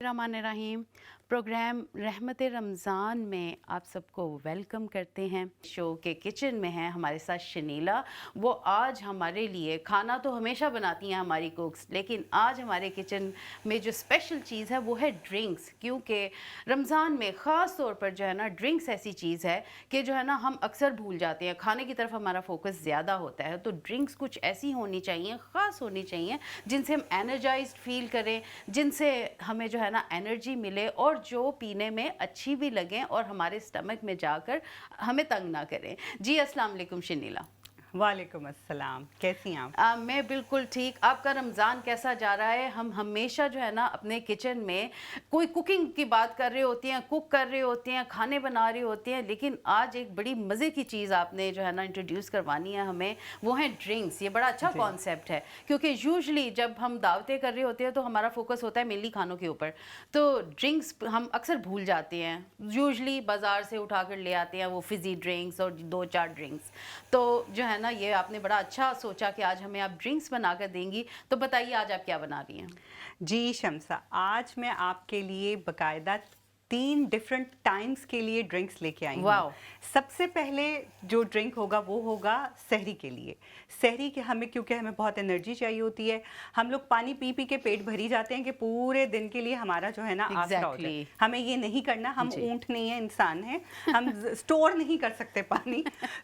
रहीम programme रहमत रमज़ान में आप सबको वेलकम करते हैं। शो के किचन में है हमारे साथ शनीला। वो आज हमारे लिए खाना तो हमेशा बनाती हैं हमारी कुक्स, लेकिन आज हमारे किचन में जो स्पेशल चीज़ है वो है ड्रिंक्स। क्योंकि रमज़ान में ख़ास तौर पर जो है ना ड्रिंक्स ऐसी चीज़ है कि जो है ना हम अक्सर भूल जाते हैं, खाने की तरफ हमारा फोकस ज़्यादा होता है। तो ड्रिंक्स कुछ ऐसी होनी चाहिए, ख़ास होनी चाहिए जिनसे हम एनर्जाइज्ड फील करें, जिनसे हमें जो है ना एनर्जी मिले और जो पीने में अच्छी भी लगें और हमारे स्टमक में जाकर हमें तंग ना करें। जी अस्सलाम वालेकुम शनीला। वालेकुम अस्सलाम, कैसी हैं आप? मैं बिल्कुल ठीक। आपका रमज़ान कैसा जा रहा है? हम हमेशा जो है ना अपने किचन में कोई कुकिंग की बात कर रहे होते हैं, कुक कर रहे होते हैं, खाने बना रहे होते हैं, लेकिन आज एक बड़ी मज़े की चीज़ आपने जो है ना इंट्रोड्यूस करवानी है हमें, वो है ड्रिंक्स। ये बड़ा अच्छा जी। कॉन्सेप्ट है क्योंकि यूजुअली जब हम दावतें कर रहे होते हैं तो हमारा फोकस होता है मेनली खानों के ऊपर। तो ड्रिंक्स हम अक्सर भूल जाते हैं। यूजुअली बाज़ार से उठा कर ले आते हैं वो फिज़ी ड्रिंक्स और 2-4 ड्रिंक्स। तो जो है ना ये आपने बड़ा अच्छा सोचा कि आज हमें आप ड्रिंक्स बना कर देंगी। तो बताइए आज आप क्या बना रही हैं? जी शम्सा, आज मैं आपके लिए बकायदा 3 डिफरेंट टाइम्स के लिए ड्रिंक्स लेके आई हूँ। वाओ! सबसे पहले जो ड्रिंक होगा वो होगा सहरी के लिए। सहरी के क्योंकि हमें बहुत एनर्जी चाहिए होती है। हम लोग पानी पी-पी के पेट भरी जाते हैं कि पूरे दिन के लिए हमारा जो है ना आसरा हो जाए। एग्ज़ैक्टली। हमें ये नहीं करना, हम जी। ऊँट नहीं हैं, इंसान हैं। हम स्टोर नहीं कर सकते पानी।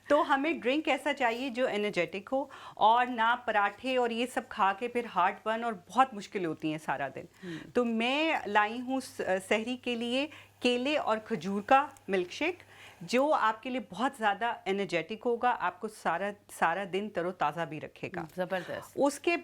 तो हमें ड्रिंक ऐसा चाहिए जो एनर्जेटिक हो और ना पराठे और ये सब खा के फिर हार्ट बर्न और बहुत मुश्किल होती हैं सारा दिन। हुँ। तो मैं लाई हूँ सहरी के लिए केले और खजूर का मिल्क शेक, जो आपके लिए बहुत ज़्यादा एनर्जेटिक होगा, आपको सारा सारा दिन तरोताज़ा भी रखेगा। ज़बरदस्त। उसके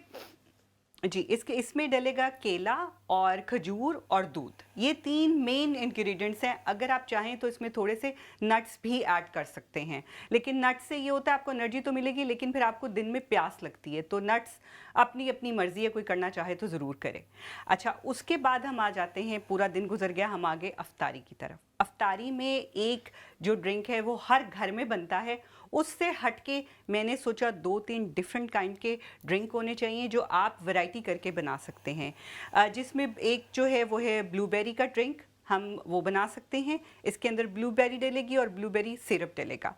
जी, इसमें डलेगा केला और खजूर और दूध। ये 3 मेन इंग्रेडिएंट्स हैं। अगर आप चाहें तो इसमें थोड़े से नट्स भी ऐड कर सकते हैं। लेकिन नट्स से ये होता है आपको एनर्जी तो मिलेगी, लेकिन फिर आपको दिन में प्यास लगती है। तो नट्स अपनी-अपनी मर्ज़ी है, कोई करना चाहे तो ज़रूर करे। अच्छा, उसके बाद हम आ जाते हैं, पूरा दिन गुज़र गया, हम आ गए अफ्तारी की तरफ। अफ्तारी में एक जो ड्रिंक है वो हर घर में बनता है। उससे हट के मैंने सोचा 2-3 डिफरेंट काइंड के ड्रिंक होने चाहिए जो आप वैरायटी करके बना सकते हैं। जिसमें एक जो है वो है ब्लूबेरी का ड्रिंक, हम वो बना सकते हैं। इसके अंदर ब्लूबेरी डलेगी और ब्लूबेरी सिरप डलेगा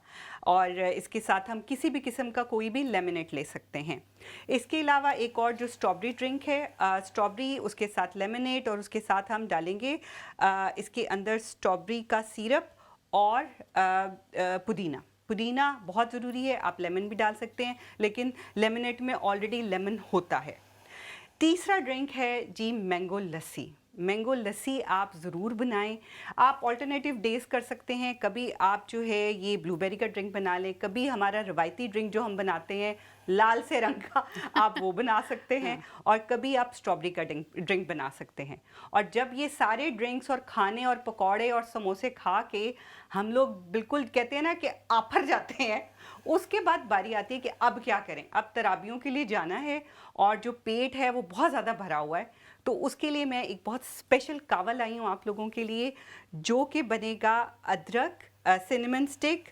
और इसके साथ हम किसी भी किस्म का कोई भी लेमनेट ले सकते हैं। इसके अलावा एक और जो स्ट्रॉबेरी ड्रिंक है, स्ट्रॉबेरी उसके साथ लेमनेट और उसके साथ हम डालेंगे इसके अंदर स्ट्रॉबेरी का सिरप और पुदीना। पुदीना बहुत ज़रूरी है, आप लेमन भी डाल सकते हैं, लेकिन लेमनेट में ऑलरेडी लेमन होता है। तीसरा ड्रिंक है जी मैंगो लस्सी। मैंगो लस्सी आप ज़रूर बनाएं। आप ऑल्टरनेटिव डेज़ कर सकते हैं। कभी आप जो है ये ब्लूबेरी का ड्रिंक बना लें, कभी हमारा रवायती ड्रिंक जो हम बनाते हैं लाल से रंग का आप वो बना सकते हैं, हाँ। और कभी आप स्ट्रॉबेरी का ड्रिंक बना सकते हैं। और जब ये सारे ड्रिंक्स और खाने और पकौड़े और समोसे खा के हम लोग बिल्कुल कहते हैं ना कि आफर जाते हैं, उसके बाद बारी आती है कि अब क्या करें। अब तराबियों के लिए जाना है और जो पेट है वो बहुत ज़्यादा भरा हुआ है। तो उसके लिए मैं एक बहुत स्पेशल कावा लाई हूँ आप लोगों के लिए, जो कि बनेगा अदरक, सिनेमन स्टिक,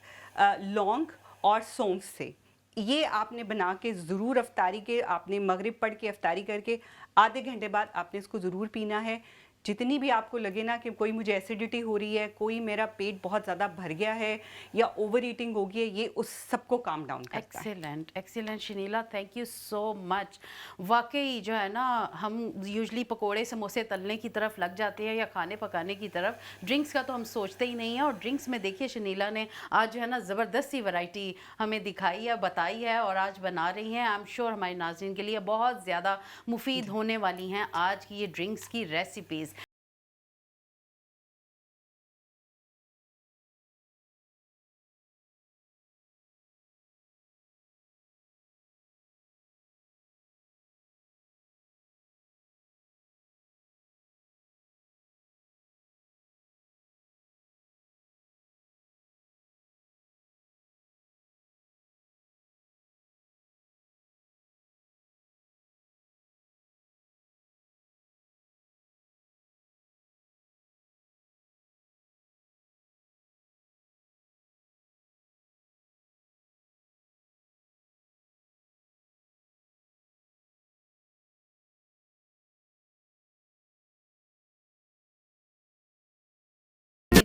लौंग और सौंफ से। ये आपने बना के ज़रूर अफ्तारी के, आपने मगरिब पढ़ के अफ्तारी करके आधे घंटे बाद आपने इसको ज़रूर पीना है। जितनी भी आपको लगे ना कि कोई मुझे एसिडिटी हो रही है, कोई मेरा पेट बहुत ज़्यादा भर गया है या ओवर ईटिंग हो गई है, ये उस सबको काम डाउन करता है। Excellent, excellent Shanila, thank you so much. वाक़ई जो है ना हम यूजुअली पकोड़े समोसे तलने की तरफ लग जाते हैं या खाने पकाने की तरफ, ड्रिंक्स का तो हम सोचते ही नहीं हैं। और ड्रिंक्स में देखिए शनीला ने आज जो है ना ज़बरदस्त सी वैरायटी हमें दिखाई है, बताई है और आज बना रही हैं। आई एम श्योर हमारे नाज़रीन के लिए बहुत ज़्यादा मुफ़ीद जी। होने वाली हैं आज की ये ड्रिंक्स की रेसिपीज़।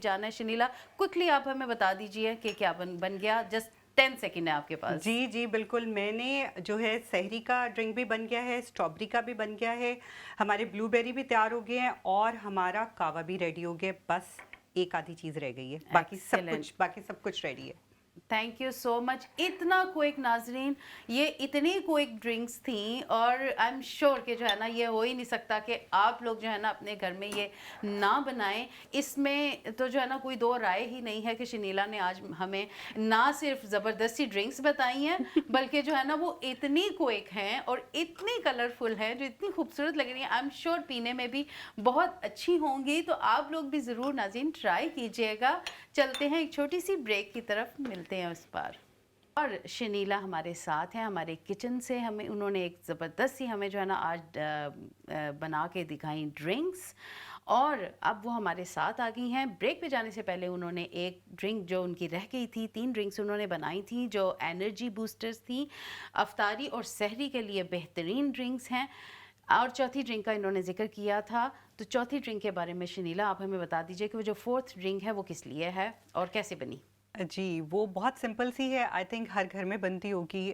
जाना है। शनीला, क्विकली आप हमें बता दीजिए कि क्या बन गया। जस्ट 10 सेकेंड है आपके पास। जी जी बिल्कुल, मैंने जो है सहरी का ड्रिंक भी बन गया है, स्ट्रॉबेरी का भी बन गया है, हमारे ब्लूबेरी भी तैयार हो गए हैं और हमारा कावा भी रेडी हो गया। बस एक आधी चीज़ रह गई है, बाकी सब कुछ रेडी है। Thank you so much. इतना क्विक नाजरीन, ये इतनी क्विक ड्रिंक्स थी और आई एम श्योर कि जो है ना ये हो ही नहीं सकता कि आप लोग जो है ना अपने घर में ये ना बनाएं। इसमें तो जो है ना कोई दो राय ही नहीं है कि शनीला ने आज हमें ना सिर्फ ज़बरदस्ती ड्रिंक्स बताई हैं बल्कि जो है ना वो इतनी क्विक हैं और इतनी कलरफुल हैं, जो इतनी खूबसूरत लग रही हैं। आई एम श्योर पीने में भी बहुत अच्छी होंगी। तो आप लोग भी ज़रूर नाज़रीन ट्राई कीजिएगा। चलते हैं एक छोटी सी ब्रेक की तरफ, मिलते हैं उस पर। और शनीला हमारे साथ हैं हमारे किचन से। हमें उन्होंने एक ज़बरदस्त सी हमें जो है ना आज बना के दिखाई ड्रिंक्स, और अब वो हमारे साथ आ गई हैं। ब्रेक पे जाने से पहले उन्होंने एक ड्रिंक जो उनकी रह गई थी, 3 ड्रिंक्स उन्होंने बनाई थी जो एनर्जी बूस्टर्स थी, अफ्तारी और सहरी के लिए बेहतरीन ड्रिंक्स हैं। और चौथी ड्रिंक का इन्होंने जिक्र किया था। तो चौथी ड्रिंक के बारे में शनीला आप हमें बता दीजिए कि वो जो 4th ड्रिंक है वो किस लिए है और कैसे बनी। जी, वो बहुत सिंपल सी है, आई थिंक हर घर में बनती होगी।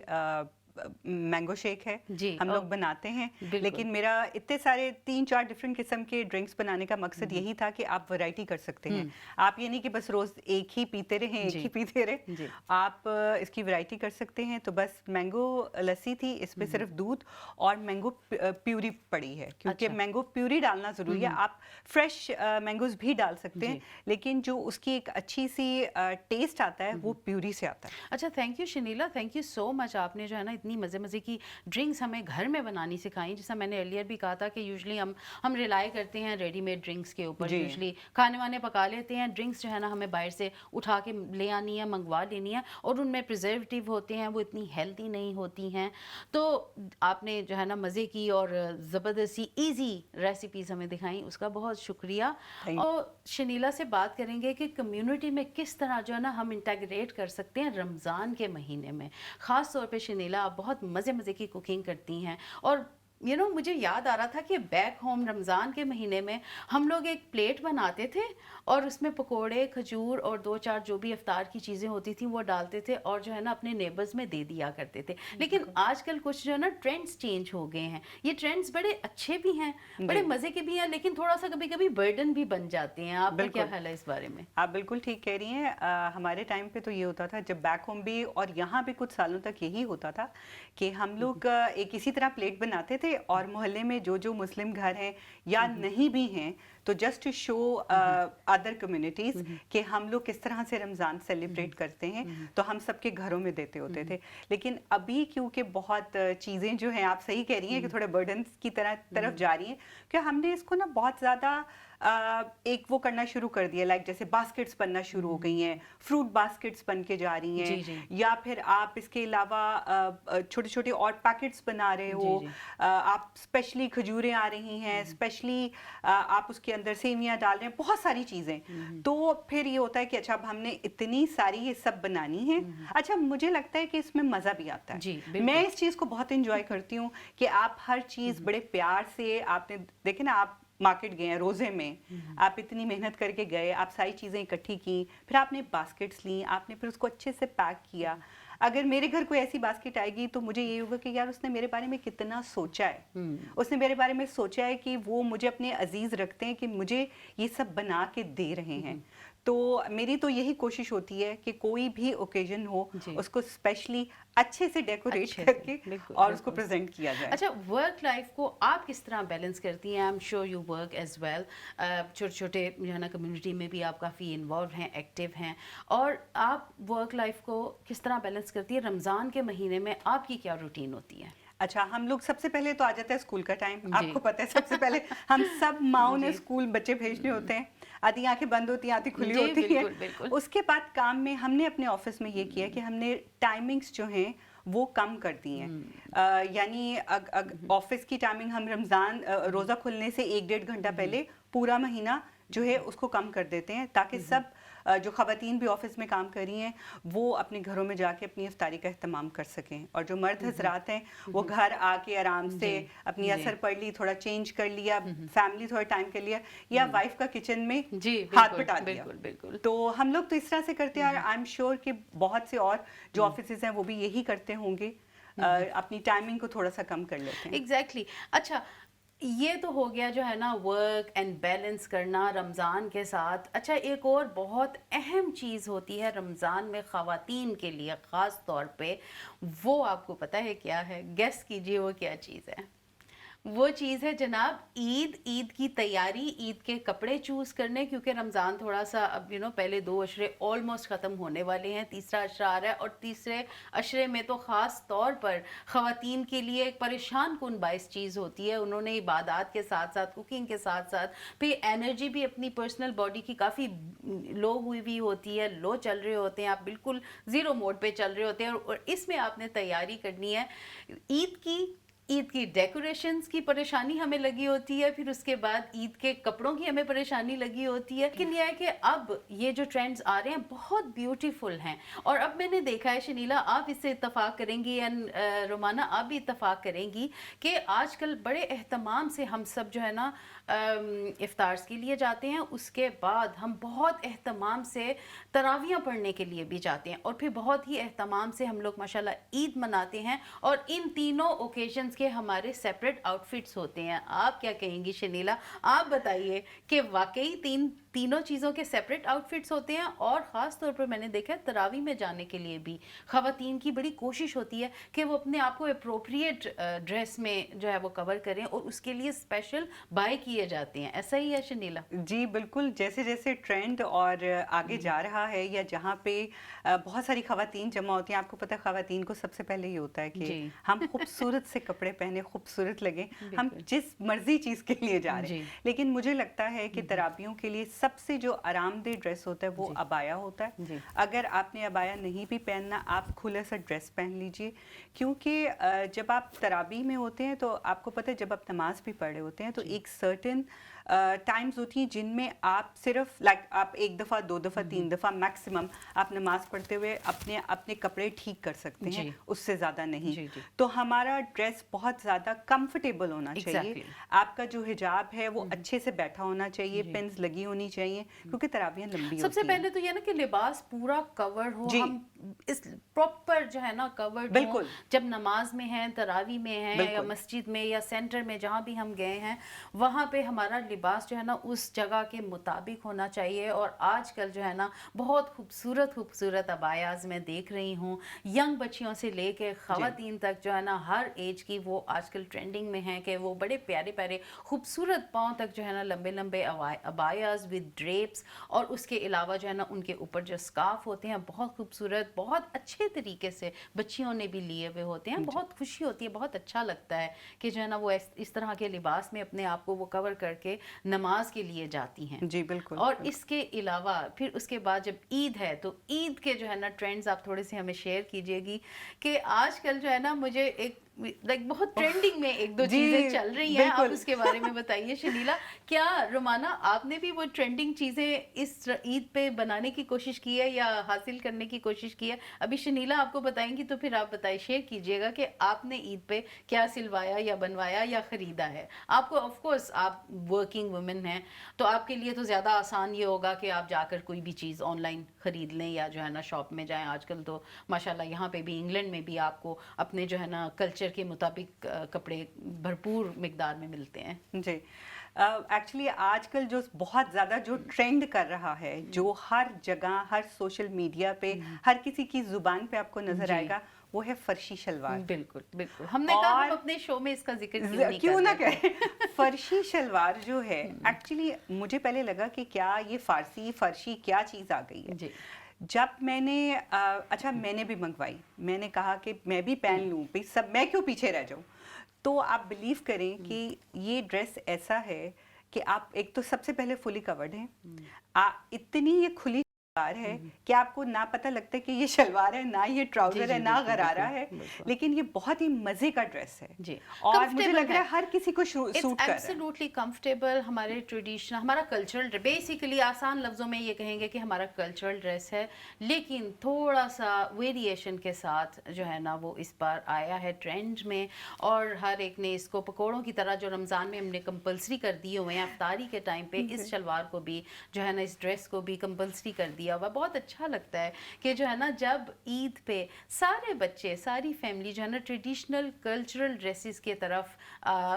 मैंगो शेक है जी, हम लोग बनाते हैं, लेकिन मेरा इतने सारे 3-4 डिफरेंट किस्म के ड्रिंक्स बनाने का मकसद यही था कि आप वैरायटी कर सकते हैं। आप ये नहीं कि बस रोज एक ही पीते रहें, एक ही पीते रहें, आप इसकी वैरायटी कर सकते हैं। तो बस मैंगो लस्सी थी, इसमें सिर्फ दूध और मैंगो प्यूरी पड़ी है, क्योंकि मैंगो प्यूरी डालना ज़रूरी है। आप फ्रेश मैंगोज भी डाल सकते हैं, लेकिन जो उसकी एक अच्छी सी टेस्ट आता है वो प्यूरी से आता है। अच्छा, thank you Shanila, thank you so much. आपने जो है ना इतनी मज़े मज़े की ड्रिंक्स हमें घर में बनानी सिखाई। जैसा मैंने अर्लियर भी कहा था कि यूजुअली हम रिलाई करते हैं रेडीमेड ड्रिंक्स के ऊपर, यूजुअली खाने वाने पका लेते हैं। ड्रिंक्स जो है ना हमें बाहर से उठा के ले आनी है, मंगवा लेनी है, और उनमें प्रिजर्वेटिव होते हैं, वो इतनी हेल्दी नहीं होती हैं। तो आपने जो है ना मज़े की और ज़बरदस्ती ईजी रेसिपीज़ हमें दिखाई, उसका बहुत शुक्रिया। और शनीला से बात करेंगे कि कम्युनिटी में किस तरह जो है ना हम इंटीग्रेट कर सकते हैं रमज़ान के महीने में। ख़ास तौर पे शनीला आप बहुत मज़े की कुकिंग करती हैं, और मुझे याद आ रहा था कि बैक होम रमज़ान के महीने में हम लोग एक प्लेट बनाते थे और उसमें पकोड़े, खजूर और 2-4 जो भी इफ्तार की चीज़ें होती थी वो डालते थे और जो है ना अपने नेबर्स में दे दिया करते थे। लेकिन आजकल कुछ जो है ना ट्रेंड्स चेंज हो गए हैं। ये ट्रेंड्स बड़े अच्छे भी हैं, बड़े मज़े के भी हैं, लेकिन थोड़ा सा कभी कभी बर्डन भी बन जाते हैं। आपका क्या ख्याल है इस बारे में? आप बिल्कुल ठीक कह रही हैं। हमारे टाइम पे तो ये होता था, जब बैक होम भी और यहाँ भी कुछ सालों तक यही होता था कि हम लोग एक इसी तरह प्लेट बनाते थे और मोहल्ले में जो मुस्लिम घर हैं या नहीं भी हैं, तो just to show other communities कि हम लोग किस तरह से रमज़ान सेलिब्रेट करते हैं, तो हम सबके घरों में देते होते थे। लेकिन अभी क्योंकि बहुत चीज़ें जो हैं, आप सही कह रही हैं कि थोड़े बर्डन की तरफ जा रही हैं, कि हमने इसको ना बहुत ज़्यादा एक वो करना शुरू कर दिया, लाइक जैसे बास्केट्स बनना शुरू हो गई हैं, फ्रूट बास्केट्स बन के जा रही हैं, या फिर आप इसके अलावा छोटे छोटे और पैकेट्स बना रहे हो, आप स्पेशली खजूरें आ रही हैं, स्पेशली आप उसके अंदर सेवियां डाल रहे हैं, बहुत सारी चीज़ें। तो फिर ये होता है कि अच्छा अब हमने इतनी सारी ये सब बनानी है। अच्छा, मुझे लगता है कि इसमें मज़ा भी आता है। मैं इस चीज़ को बहुत इंजॉय करती हूँ कि आप हर चीज़ बड़े प्यार से, आपने देखे ना, आप मार्केट गए हैं रोज़े में, आप इतनी मेहनत करके गए, आप सारी चीज़ें इकट्ठी की, फिर आपने बास्केट्स ली, आपने फिर उसको अच्छे से पैक किया। अगर मेरे घर कोई ऐसी बास्केट आएगी तो मुझे ये होगा कि यार उसने मेरे बारे में कितना सोचा है, उसने मेरे बारे में सोचा है कि वो मुझे अपने अजीज रखते हैं कि मुझे ये सब बना के दे रहे हैं। तो मेरी तो यही कोशिश होती है कि कोई भी ओकेजन हो उसको स्पेशली अच्छे से डेकोरेट करके और उसको प्रेजेंट किया जाए। अच्छा, वर्क लाइफ को आप किस तरह बैलेंस करती हैं? I am sure you work as well. छोटे छोटे जो है ना कम्युनिटी में भी आप काफ़ी इन्वॉल्व हैं, एक्टिव हैं, और आप वर्क लाइफ को किस तरह बैलेंस करती है? रमज़ान के महीने में आपकी क्या रूटीन होती है? अच्छा, हम लोग सबसे पहले तो आ जाता है स्कूल का टाइम। आपको पता है सबसे पहले हम सब माओ ने स्कूल बच्चे भेजने होते हैं, आधी आंखें बंद होती हैं, आधी खुली होती हैं। उसके बाद काम में हमने अपने ऑफिस में ये किया कि हमने टाइमिंग्स जो हैं वो कम कर दी हैं। यानी ऑफिस की टाइमिंग हम रमज़ान रोज़ा खुलने से 1-1.5 घंटा पहले पूरा महीना जो है उसको कम कर देते हैं, ताकि सब जो ख़वातीन भी ऑफिस में काम कर रही हैं वो अपने घरों में जाके अपनी इफ्तारी का एहतमाम कर सकें, और जो मर्द हजरात हैं वो घर आके आराम से अपनी असर पढ़ ली, थोड़ा चेंज कर लिया, फैमिली थोड़ा टाइम कर लिया, या वाइफ का किचन में हाथ बटा दिया। बिल्कुल। तो हम लोग तो इस तरह से करते हैं, और आई एम श्योर कि बहुत से और जो ऑफिसेज हैं वो भी यही करते होंगे, अपनी टाइमिंग को थोड़ा सा कम कर लेते हैं। एग्जैक्टली अच्छा, ये तो हो गया जो है ना वर्क एंड बैलेंस करना रमज़ान के साथ। अच्छा, एक और बहुत अहम चीज़ होती है रमज़ान में ख़वातीन के लिए ख़ास तौर पे, वो आपको पता है क्या है? गेस कीजिए वो क्या चीज़ है? वो चीज़ है जनाब ईद की तैयारी, ईद के कपड़े चूज़ करने, क्योंकि रमज़ान थोड़ा सा अब पहले 2 अशरे ऑलमोस्ट ख़त्म होने वाले हैं, तीसरा अशरा आ रहा है, और तीसरे अशरे में तो ख़ास तौर पर ख़वातीन के लिए एक परेशान कुन बाइस चीज़ होती है। उन्होंने इबादत के साथ साथ, कुकिंग के साथ साथ फिर एनर्जी भी अपनी पर्सनल बॉडी की काफ़ी लो हुई हुई होती है, लो चल रहे होते हैं, आप बिल्कुल ज़ीरो मोड पे चल रहे होते हैं, और इसमें आपने तैयारी करनी है ईद की डेकोरेशंस की परेशानी हमें लगी होती है, फिर उसके बाद ईद के कपड़ों की हमें परेशानी लगी होती है। लेकिन यह है कि अब ये जो ट्रेंड्स आ रहे हैं बहुत ब्यूटीफुल हैं, और अब मैंने देखा है, शनीला आप इससे इत्तफाक करेंगी एंड रोमाना आप भी इत्तफाक करेंगी कि आजकल बड़े एहतमाम से हम सब जो है ना इफ्तार्स के लिए जाते हैं, उसके बाद हम बहुत एहतमाम से तरावियाँ पढ़ने के लिए भी जाते हैं, और फिर बहुत ही एहतमाम से हम लोग माशाल्लाह ईद मनाते हैं, और इन तीनों ओकेजन्स के हमारे सेपरेट आउटफिट्स होते हैं। आप क्या कहेंगी शनीला? आप बताइए कि वाकई तीनों चीज़ों के सेपरेट आउटफिट्स होते हैं, और ख़ास तौर पर मैंने देखा है तरावी में जाने के लिए भी ख़वातीन की बड़ी कोशिश होती है कि वो अपने आप को अप्रोप्रिएट ड्रेस में जो है वो कवर करें, और उसके लिए स्पेशल बाय किए जाते हैं। ऐसा ही है शनीला? जी बिल्कुल, जैसे जैसे ट्रेंड और आगे जा रहा है, या जहाँ पे बहुत सारी ख़वातीन जमा होती हैं, आपको पता है ख़वातीन को सबसे पहले ये होता है कि हम खूबसूरत से कपड़े पहने, खूबसूरत लगे, हम जिस मर्जी चीज़ के लिए जा रहे हैं। लेकिन मुझे लगता है कि तरावियों के लिए सबसे जो आरामदेह ड्रेस होता है वो अबाया होता है। अगर आपने अबाया नहीं भी पहनना, आप खुला सा ड्रेस पहन लीजिए, क्योंकि जब आप तरावी में होते हैं तो आपको पता है जब आप नमाज भी पढ़ रहे होते हैं तो एक सर्टेन टाइम्स होती हैं जिनमें आप सिर्फ आप 1 दफ़ा 2 दफ़ा 3 दफ़ा मैक्सिमम आप नमाज पढ़ते हुए अपने कपड़े ठीक कर सकते हैं, उससे ज़्यादा नहीं। तो हमारा ड्रेस बहुत ज़्यादा कंफर्टेबल होना चाहिए। आपका जो हिजाब है वो अच्छे से बैठा होना चाहिए, पिन्स लगी होनी चाहिए, क्योंकि तरावियाँ लंबी सबसे पहले तो ये ना कि लिबास पूरा कवर हो, हम इस प्रॉपर जो है ना कवर्ड बिल्कुल, जब नमाज में हैं, तरावी में हैं, या मस्जिद में या सेंटर में जहाँ भी हम गए हैं, वहाँ पे हमारा लिबास जो है ना उस जगह के मुताबिक होना चाहिए। और आजकल जो है ना बहुत खूबसूरत अबायाज मैं देख रही हूँ, यंग बच्चियों से लेके ख़वातीन तक जो है ना हर एज की वो आजकल ट्रेंडिंग में है कि वो बड़े प्यारे प्यारे खूबसूरत पाँव तक जो है ना लंबे लंबे अबायाज विद ड्रेप्स, और उसके अलावा जो है ना उनके ऊपर जो स्कार्फ होते हैं बहुत खूबसूरत, बहुत अच्छे तरीके से बच्चियों ने भी लिए हुए होते हैं। बहुत खुशी होती है, बहुत अच्छा लगता है कि जो है ना वो इस तरह के लिबास में अपने आप को वो कवर करके नमाज के लिए जाती हैं। जी बिल्कुल। और इसके अलावा फिर उसके बाद जब ईद है तो ईद के जो है ना ट्रेंड्स आप थोड़े से हमें शेयर कीजिएगी कि आजकल जो है ना मुझे एक बहुत ट्रेंडिंग में 1-2 चीजें चल रही हैं, आप उसके बारे में बताइए शनीला। क्या रोमाना आपने भी वो ट्रेंडिंग चीजें इस ईद पे बनाने की कोशिश की है या हासिल करने की कोशिश की है? अभी शनीला आपको बताएंगी तो फिर आप बताइए, शेयर कीजिएगा कि आपने ईद पे क्या सिलवाया या बनवाया या खरीदा है। आपको ऑफ कोर्स आप वर्किंग वुमेन हैं तो आपके लिए तो ज्यादा आसान ये होगा कि आप जाकर कोई भी चीज ऑनलाइन खरीद लें या जो है ना शॉप में जाएं। आजकल तो माशाल्लाह यहाँ पे भी इंग्लैंड में भी आपको अपने जो है ना कल्चर के मुताबिक कपड़े भरपूर मिकदार में मिलते हैं। जी एक्चुअली आजकल जो बहुत ज़्यादा जो ट्रेंड कर रहा है, जो हर जगह हर सोशल मीडिया पे हर किसी की ज़ुबान पे आपको नजर आएगा, वो है फर्शी शलवार। बिल्कुल बिल्कुल, हमने कहा हम अपने शो में इसका जिक्र क्यों ना करें। फर्शी शलवार जो है एक्चुअली मुझे पहले लगा कि क्या ये फर्शी क्या चीज़ आ गई है। जब मैंने मैंने भी मंगवाई, मैंने कहा कि मैं भी पहन लूँ, भाई सब मैं क्यों पीछे रह जाऊँ। तो आप बिलीव करें कि ये ड्रेस ऐसा है कि आप एक तो सबसे पहले फुली कवर्ड हैं, इतनी ये खुली शलवार है कि आपको ना पता लगता है कि ये शलवार है, ना ये ट्राउजर है, ना गरारा है, लेकिन ये बहुत ही मजे का ड्रेस है जी, और मुझे लग रहा है हर किसी को सूट कर रहा है। एब्सोल्युटली कंफर्टेबल, हमारे ट्रेडिशनल, हमारा कल्चरल, बेसिकली आसान लफ्ज़ों में ये कहेंगे कि हमारा कल्चरल ड्रेस है, लेकिन थोड़ा सा वेरिएशन के साथ जो है ना वो इस बार आया है ट्रेंड में, और हर एक ने इसको पकौड़ों की तरह जो रमज़ान में हमने कंपलसरी कर दिए हुए हैं अफ्तारी के टाइम पे, इस शलवार को भी जो है ना, इस ड्रेस को भी कंपलसरी कर दिया हुआ। बहुत अच्छा लगता है कि जो है ना, जब ईद पे सारे बच्चे, सारी फैमिली जो है ना ट्रेडिशनल कल्चरल ड्रेसेस की तरफ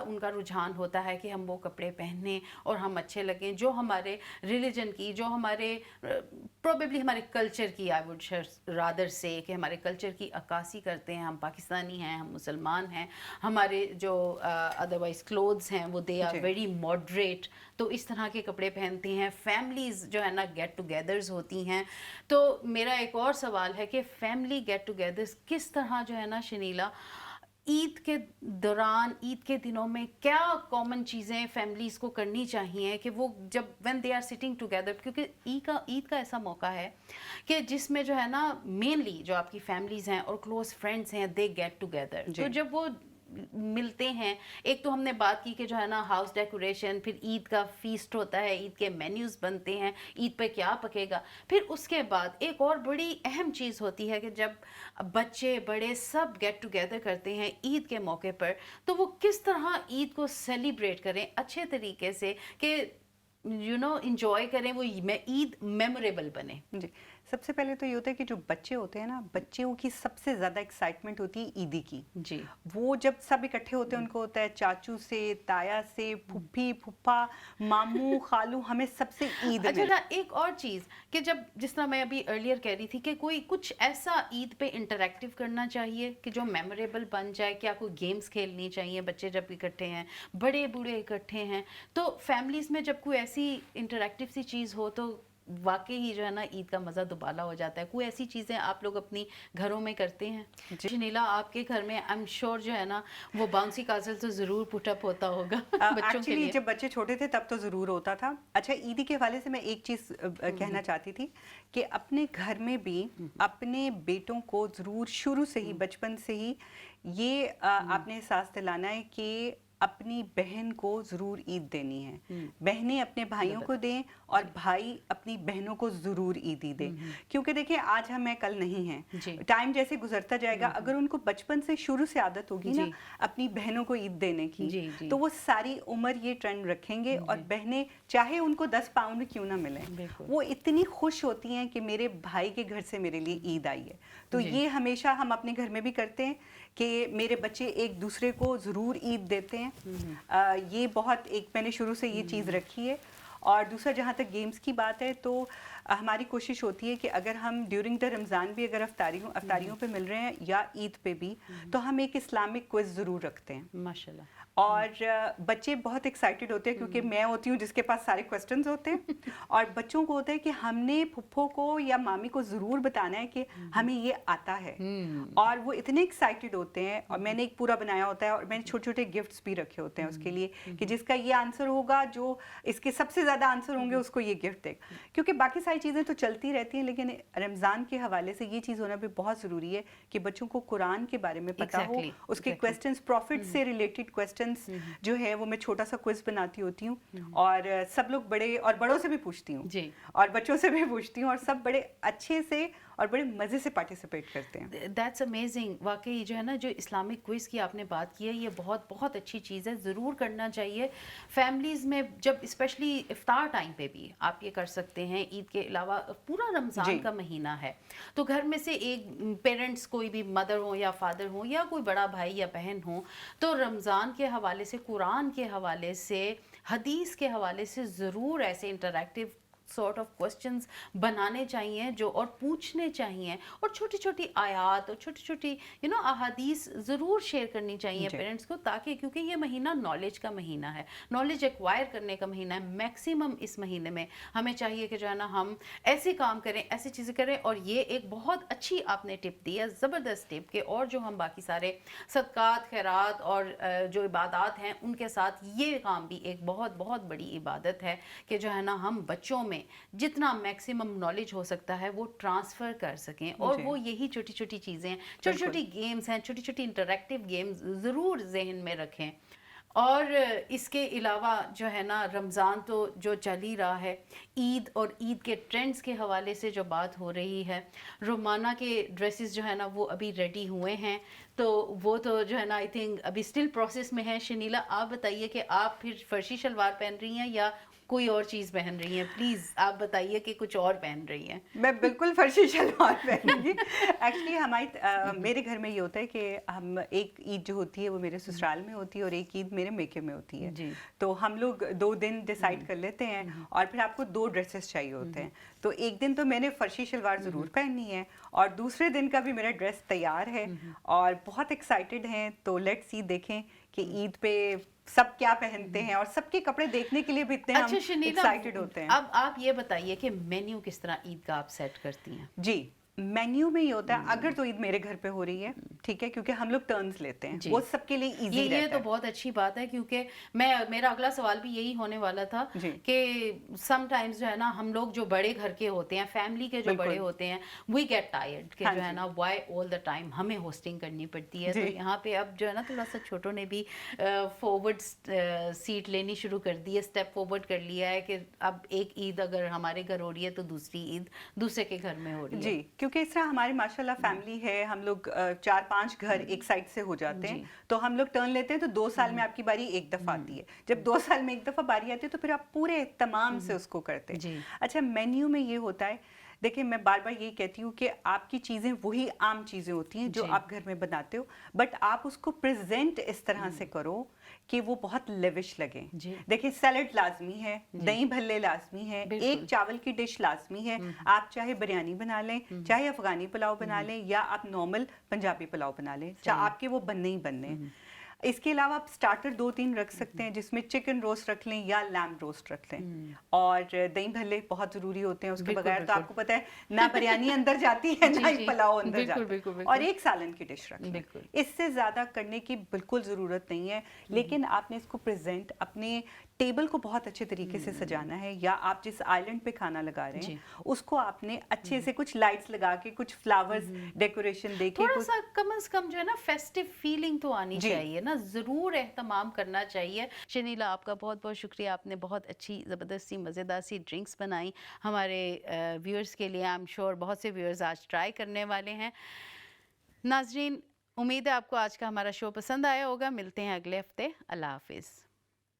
उनका रुझान होता है कि हम वो कपड़े पहने और हम अच्छे लगें, जो हमारे रिलीजन की, जो हमारे प्रोबेबली हमारे कल्चर की, आई वुड रादर से कि हमारे कल्चर की अक्कासी करते हैं। हम पाकिस्तानी हैं, हम मुसलमान हैं, हमारे जो अदरवाइज क्लोथ्स हैं वो दे आर वेरी मॉडरेट, तो इस तरह के कपड़े पहनती हैं। फैमिलीज़ जो है ना गेट टुगेदर्स होती हैं। तो मेरा एक और सवाल है कि फैमिली गेट टुगेदर्स किस तरह जो है ना शनीला, ईद के दौरान, ईद के दिनों में क्या कॉमन चीज़ें फैमिलीज़ को करनी चाहिए कि वो जब when they are sitting together, क्योंकि ईद का ऐसा मौका है कि जिसमें जो है ना मेनली जो आपकी फैमिलीज़ हैं और क्लोज फ्रेंड्स हैं दे गेट टुगेदर। तो जब वो मिलते हैं, एक तो हमने बात की कि जो है ना हाउस डेकोरेशन, फिर ईद का फीस्ट होता है, ईद के मेन्यूज़ बनते हैं, ईद पे क्या पकेगा, फिर उसके बाद एक और बड़ी अहम चीज़ होती है कि जब बच्चे बड़े सब गेट टुगेदर करते हैं ईद के मौके पर, तो वो किस तरह ईद को सेलिब्रेट करें अच्छे तरीके से कि इंजॉय करें, वो ईद मेमोरेबल बने। जी, सबसे पहले तो ये होता है कि जो बच्चे होते हैं ना, बच्चों की सबसे ज़्यादा एक्साइटमेंट होती है ईदी की। जी, वो जब सब इकट्ठे होते हैं उनको होता है चाचू से, ताया से, फुफ्फी, फुफ्फा, मामू, खालू, हमें सबसे ईद अच्छा मिल। ना, एक और चीज़ कि जब, जिस तरह मैं अभी अर्लियर कह रही थी कि कोई कुछ ऐसा ईद पे इंटरैक्टिव करना चाहिए कि जो मेमोरेबल बन जाए, क्या कोई गेम्स खेलनी चाहिए, बच्चे जब इकट्ठे हैं, बड़े बूढ़े इकट्ठे हैं, तो फैमिलीज़ में जब कोई ऐसी इंटरैक्टिव सी चीज़ हो तो वाकई ही जो है ना ईद का मज़ा दुबाला हो जाता है। कोई ऐसी चीज़ें आप लोग अपनी घरों में करते हैं? शनीला, आपके घर में आई एम श्योर जो है ना वो बाउंसी कासल तो ज़रूर पुटअप होता होगा बच्चों के एक्चुअली लिए। जब बच्चे छोटे थे तब तो ज़रूर होता था। अच्छा, ईदी के हवाले से मैं एक चीज़ कहना चाहती थी कि अपने घर में भी अपने बेटों को ज़रूर शुरू से ही, बचपन से ही ये आपने एहसास दिलाना है कि अपनी बहन को ज़रूर ईद देनी है। बहनें अपने भाइयों को दें और भाई अपनी बहनों को ज़रूर ईदी दें, क्योंकि देखिए आज हम हैं कल नहीं हैं। टाइम जैसे गुजरता जाएगा, अगर उनको बचपन से शुरू से आदत होगी ना अपनी बहनों को ईद देने की, तो वो सारी उम्र ये ट्रेंड रखेंगे और बहनें चाहे उनको 10 पाउंड क्यों ना मिले, वो इतनी खुश होती हैं कि मेरे भाई के घर से मेरे लिए ईद आई है। तो ये हमेशा हम अपने घर में भी करते हैं कि मेरे बच्चे एक दूसरे को ज़रूर ईद देते हैं। ये बहुत एक मैंने शुरू से ये चीज़ रखी है। और दूसरा, जहाँ तक गेम्स की बात है, तो हमारी कोशिश होती है कि अगर हम ड्यूरिंग द रमज़ान भी अगर अफ्तारियों पे मिल रहे हैं या ईद पे भी, तो हम एक इस्लामिक क्विज़ ज़रूर रखते हैं माशाल्लाह। और बच्चे बहुत एक्साइटेड होते हैं क्योंकि मैं होती हूँ जिसके पास सारे क्वेश्चंस होते हैं और बच्चों को होता है कि हमने फुफ्फो को या मामी को ज़रूर बताना है कि हमें ये आता है। और वो इतने एक्साइटेड होते हैं और मैंने एक पूरा बनाया होता है और मैंने छोटे छोटे गिफ्ट्स भी रखे होते हैं उसके लिए कि जिसका ये आंसर होगा, जो इसके सबसे ज़्यादा आंसर होंगे उसको ये गिफ्ट देगा। क्योंकि बाकी सारी चीज़ें तो चलती रहती हैं, लेकिन रमज़ान के हवाले से ये चीज़ होना भी बहुत ज़रूरी है कि बच्चों को कुरान के बारे में पता हो, उसके क्वेश्चंस, प्रॉफिट से रिलेटेड क्वेश्चंस जो है वो मैं छोटा सा क्विज बनाती होती हूँ और सब लोग बड़े और बड़ों से भी पूछती हूँ और बच्चों से भी पूछती हूँ और सब बड़े अच्छे से और बड़े मज़े से पार्टिसिपेट करते हैं। That's amazing. वाकई जो है ना, जो इस्लामिक क्विज़ की आपने बात की है, ये बहुत बहुत अच्छी चीज़ है, ज़रूर करना चाहिए फैमिलीज़ में। जब स्पेशली इफ्तार टाइम पे भी आप ये कर सकते हैं। ईद के अलावा पूरा रमज़ान का महीना है, तो घर में से एक पेरेंट्स, कोई भी मदर हो या फादर हो या कोई बड़ा भाई या बहन हो, तो रमज़ान के हवाले से, कुरान के हवाले से, हदीस के हवाले से ज़रूर ऐसे इंटरैक्टिव सॉर्ट ऑफ क्वेश्चंस बनाने चाहिए जो, और पूछने चाहिए, और छोटी छोटी आयात और छोटी छोटी अहादीस ज़रूर शेयर करनी चाहिए पेरेंट्स को, ताकि, क्योंकि ये महीना नॉलेज का महीना है, नॉलेज एक्वायर करने का महीना है। मैक्सिमम इस महीने में हमें चाहिए कि जो है ना हम ऐसे काम करें, ऐसी चीज़ें करें। और ये एक बहुत अच्छी आपने टिप दी है, ज़बरदस्त टिप, के और जो हम बाकी सारे सदकात, खैरात और जो इबादत हैं उनके साथ ये काम भी एक बहुत बहुत बड़ी इबादत है कि जो है ना हम बच्चों में में जितना मैक्सिमम नॉलेज हो सकता है वो ट्रांसफ़र कर सकें, और जी। वो यही छोटी छोटी चीज़ें हैं, छोटी छोटी गेम्स हैं, छोटी छोटी इंटरेक्टिव गेम्स ज़रूर जहन में रखें। और इसके अलावा जो है ना, रमज़ान तो जो चल ही रहा है, ईद और ईद के ट्रेंड्स के हवाले से जो बात हो रही है, रोमाना के ड्रेसेस जो है ना वो अभी रेडी हुए हैं, तो वो तो जो है ना आई थिंक अभी स्टिल प्रोसेस में है। शनीला, आप बताइए कि आप फिर फर्शी शलवार पहन रही हैं या कोई और चीज़ पहन रही हैं? प्लीज़ आप बताइए कि कुछ और पहन रही हैं। मैं बिल्कुल फर्शी शलवार पहनूंगी। एक्चुअली मेरे घर में ये होता है कि हम एक ईद जो होती है वो मेरे ससुराल में होती है और एक ईद मेरे मेके में होती है। जी। तो हम लोग 2 दिन डिसाइड कर लेते हैं और फिर आपको 2 ड्रेसेस चाहिए होते हैं। तो एक दिन तो मैंने फर्शी शलवार ज़रूर पहननी है और दूसरे दिन का भी मेरा ड्रेस तैयार है और बहुत एक्साइटेड हैं। तो लेट्स सी, देखें कि ईद पे सब क्या पहनते हैं और सबके कपड़े देखने के लिए भी इतने हम शनीला, एक्साइटेड होते हैं। अब आप ये बताइए कि मेन्यू किस तरह ईद का आप सेट करती हैं? जी, मेन्यू में ये होता है, अगर तो ईद मेरे घर पे हो रही है, ठीक है, क्योंकि हम लोग टर्न्स लेते हैं, जी। वो सबके लिए इजी ये रहता तो है। बहुत अच्छी बात है, क्योंकि मेरा अगला सवाल भी यही होने वाला था जी। कि समटाइम्स जो है ना, हम लोग जो बड़े घर के होते हैं, फैमिली के जो बिल्कुल। बड़े होते हैं, वी गेट टायर्ड कि हाँ जो है जी। ना व्हाई ऑल द टाइम हमें होस्टिंग करनी पड़ती है। तो जी। यहाँ पे अब जो है ना थोड़ा सा छोटों ने भी फॉरवर्ड सीट लेनी शुरू कर दी है, स्टेप फॉरवर्ड कर लिया है कि अब एक ईद अगर हमारे घर हो रही है तो दूसरी ईद दूसरे के घर में हो रही है। जी, क्योंकि इस तरह हमारी माशाल्लाह फैमिली है, हम लोग 4-5 घर एक साइड से हो जाते हैं, जी। तो हम लोग टर्न लेते हैं, तो 2 साल में आपकी बारी एक दफ़ा आती है। जब 2 साल में एक दफ़ा बारी आती है तो फिर आप पूरे तमाम से उसको करते हैं। जी। अच्छा, मेन्यू में ये होता है, देखिए मैं बार बार यही कहती हूँ कि आपकी चीज़ें वही आम चीज़ें होती हैं जो जी। आप घर में बनाते हो, बट आप उसको प्रेजेंट इस तरह से करो कि वो बहुत लेविश लगे। जी। देखिए, सैलड लाजमी है, दही भल्ले लाजमी है, बिल्कुल। एक चावल की डिश लाजमी है। आप चाहे बिरयानी बना लें, चाहे अफगानी पुलाव बना लें, या आप नॉर्मल पंजाबी पुलाव बना लें, चाहे आपके वो बनने ही बनने। इसके अलावा आप स्टार्टर 2-3 रख सकते हैं, जिसमें चिकन रोस्ट रख लें या लैम्ब रोस्ट रख लें, और दही भल्ले बहुत ज़रूरी होते हैं, उसके बिल्कुल, बगैर तो बिल्कुल। आपको पता है ना बिरयानी अंदर जाती है जी, ना ही जी। पुलाव अंदर बिल्कुल, जाता है। बिल्कुल, बिल्कुल। और एक सालन की डिश रख लें। बिल्कुल। इससे ज़्यादा करने की बिल्कुल ज़रूरत नहीं है, लेकिन आपने इसको प्रेजेंट अपने टेबल को बहुत अच्छे तरीके से सजाना है, या आप जिस आइलैंड पे खाना लगा रहे हैं उसको आपने अच्छे से कुछ लाइट्स लगा के, कुछ फ्लावर्स डेकोरेशन देके, थोड़ा सा कम से कम जो है ना फेस्टिव फीलिंग तो आनी जी। चाहिए ना, ज़रूर एहतमाम करना चाहिए। शनीला, आपका बहुत बहुत शुक्रिया, आपने बहुत अच्छी ज़बरदस्त सी मज़ेदार सी ड्रिंक्स बनाई हमारे व्यूअर्स के लिए। आई एम श्योर बहुत से व्यूअर्स आज ट्राई करने वाले हैं। नाजरीन, उम्मीद है आपको आज का हमारा शो पसंद आया होगा। मिलते हैं अगले हफ्ते। अल्लाह हाफिज़।